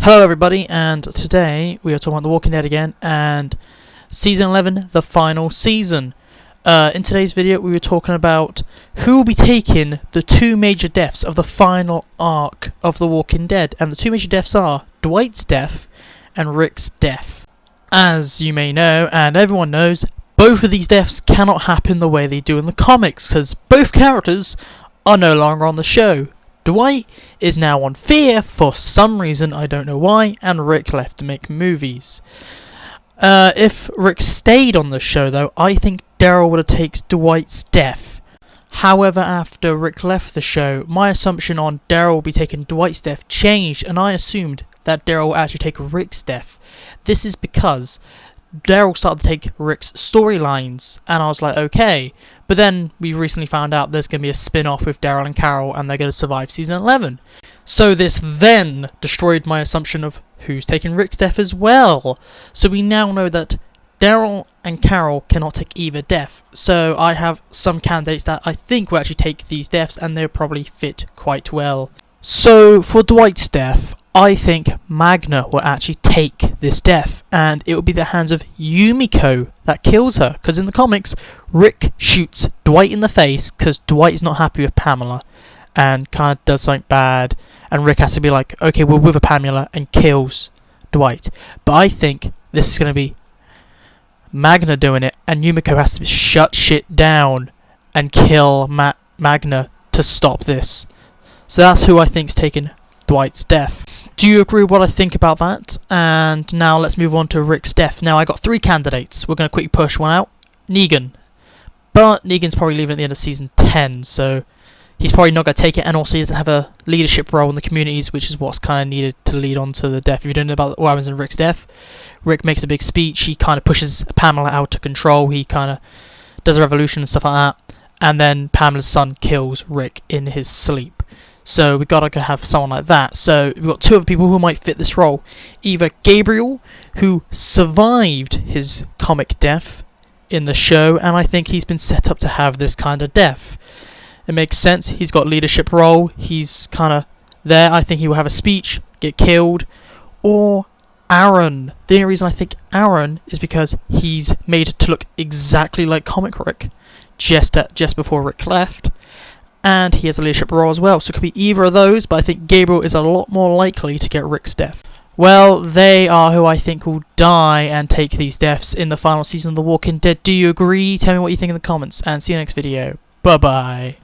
Hello everybody, and today we are talking about The Walking Dead again, and Season 11, the final season. In today's video we were talking about who will be taking the two major deaths of the final arc of The Walking Dead, and the two major deaths are Dwight's death and Rick's death. As you may know, and everyone knows, both of these deaths cannot happen the way they do in the comics, because both characters are no longer on the show. Dwight is now on Fear for some reason, I don't know why, and Rick left to make movies. If Rick stayed on the show though, I think Daryl would have taken Dwight's death. However, after Rick left the show, my assumption on Daryl will be taking Dwight's death changed, and I assumed that Daryl will actually take Rick's death. This is because Daryl started to take Rick's storylines, and I was like, okay. But then we recently found out there's going to be a spin-off with Daryl and Carol, and they're going to survive Season 11. So this then destroyed my assumption of who's taking Rick's death as well. So we now know that Daryl and Carol cannot take either death. So I have some candidates that I think will actually take these deaths, and they'll probably fit quite well. So for Dwight's death, I think Magna will actually take this death, and it will be the hands of Yumiko that kills her, because in the comics, Rick shoots Dwight in the face because Dwight is not happy with Pamela and kind of does something bad, and Rick has to be like, okay, we're with Pamela, and kills Dwight. But I think this is going to be Magna doing it, and Yumiko has to shut shit down and kill Magna to stop this. So that's who I think's taking Dwight's death. Do you agree with what I think about that? And now let's move on to Rick's death. Now I got three candidates. We're going to quickly push one out. Negan. But Negan's probably leaving at the end of season 10, so he's probably not going to take it, and also he doesn't have a leadership role in the communities, which is what's kind of needed to lead on to the death. If you don't know about what happens in Rick's death, Rick makes a big speech, he kind of pushes Pamela out of control, he kind of does a revolution and stuff like that, and then Pamela's son kills Rick in his sleep. So we gotta have someone like that. So we've got two other people who might fit this role. Either Gabriel, who survived his comic death in the show, and I think he's been set up to have this kind of death. It makes sense, he's got a leadership role, he's kind of there, I think he will have a speech, get killed. Or Aaron. The only reason I think Aaron is because he's made to look exactly like comic Rick just before Rick left. And he has a leadership role as well, so it could be either of those, but I think Gabriel is a lot more likely to get Rick's death. Well, they are who I think will die and take these deaths in the final season of The Walking Dead. Do you agree? Tell me what you think in the comments, and see you next video. Bye-bye.